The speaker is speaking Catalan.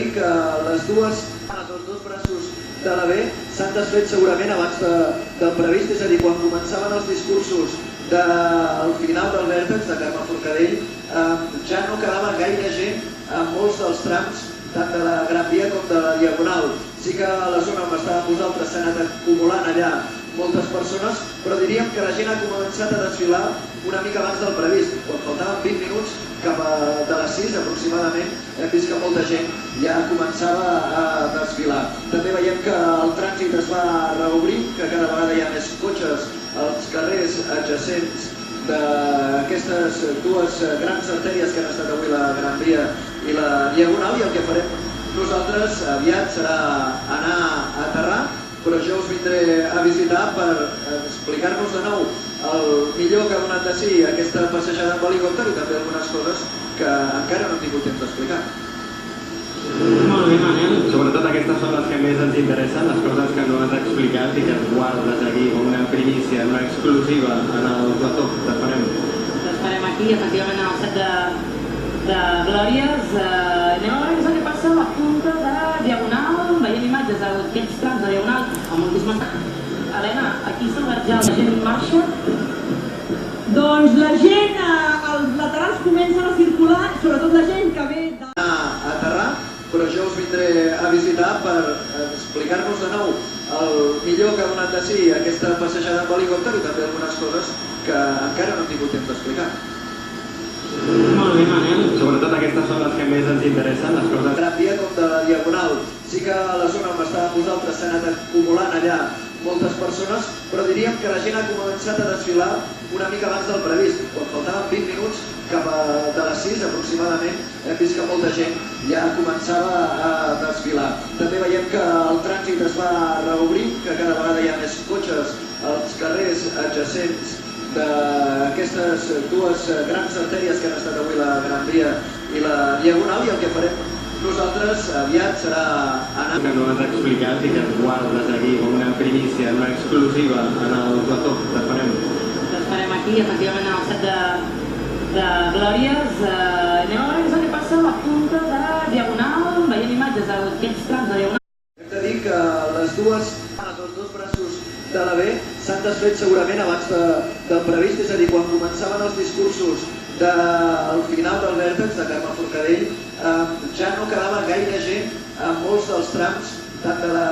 dir que els dos braços de la B s'han desfet segurament abans del previst, és a dir, quan començaven els discursos del final del vèrtex de Carme Forcadell ja no quedava gaire gent en molts dels trams, tant de la Gran Via com de la Diagonal. Sí que a la zona on estàvem nosaltres s'han anat acumulant allà moltes persones, però diríem que la gent ha començat a desfilar una mica abans del previst. Quan faltaven 20 minuts, cap de les 6 aproximadament, hem vist que molta gent ja començava a desfilar. També veiem que el trànsit es va reobrir, que cada vegada hi ha més cotxes als carrers adjacents d'aquestes dues grans artèries que han estat avui la Gran Via i la Diagonal, i el que farem nosaltres aviat serà anar a aterrar, però jo us vindré a visitar per explicar-nos de nou el millor que ha donat de si aquesta passejada amb helicòpter i també algunes coses que encara no hem tingut temps d'explicar. Molt bé, Manel. Sobretot aquestes són les que més ens interessen, les coses que no has explicat i que et guardes aquí com una primícia, una exclusiva en el plató. T'esperem. T'esperem aquí, efectivament, en el set de Glòries. Anem a veure què és el que passa a la punta de Diagonal. Veiem imatges d'aquests trams de Diagonal amb moltíssimes... Helena, aquí s'ha obert ja la gent en marxa. Doncs la gent, als laterals comencen a circular, sobretot la gent que ve de... A aterrar, però jo us vindré a visitar per explicar-nos de nou el millor que ha donat de si aquesta passejada amb helicòpter i també algunes coses que encara no hem tingut temps d'explicar. Molt bé, Manel. Sobretot aquestes són les que més ens interessen, les coses... Gran Via com de la Diagonal. Sí que a la zona on estàvem nosaltres s'han anat acumulant allà moltes persones, però diríem que la gent ha començat a desfilar una mica abans del previst. Quan faltaven 20 minuts, cap de les 6 aproximadament, hem vist que molta gent ja començava a desfilar. També veiem que el trànsit es va reobrir, que cada vegada hi ha més cotxes als carrers adjacents d'aquestes dues grans artèries que han estat avui la Gran Via i la Diagonal, i el que farem nosaltres aviat serà anar... Que no has explicat i que et guardes aquí com una primícia, una exclusiva en el plató. T'esperem. T'esperem aquí, efectivament, en el set de Glòries. Anem a veure què és el que passa a la punta de Diagonal. Veiem imatges d'aquests trams de Diagonal. Hem de dir que els dos braços de la B s'han desfet segurament abans del previst, és a dir, quan començaven els discursos del final del vèrtex de Carme Forcadell ja no quedava gaire gent en molts dels trams, tant de la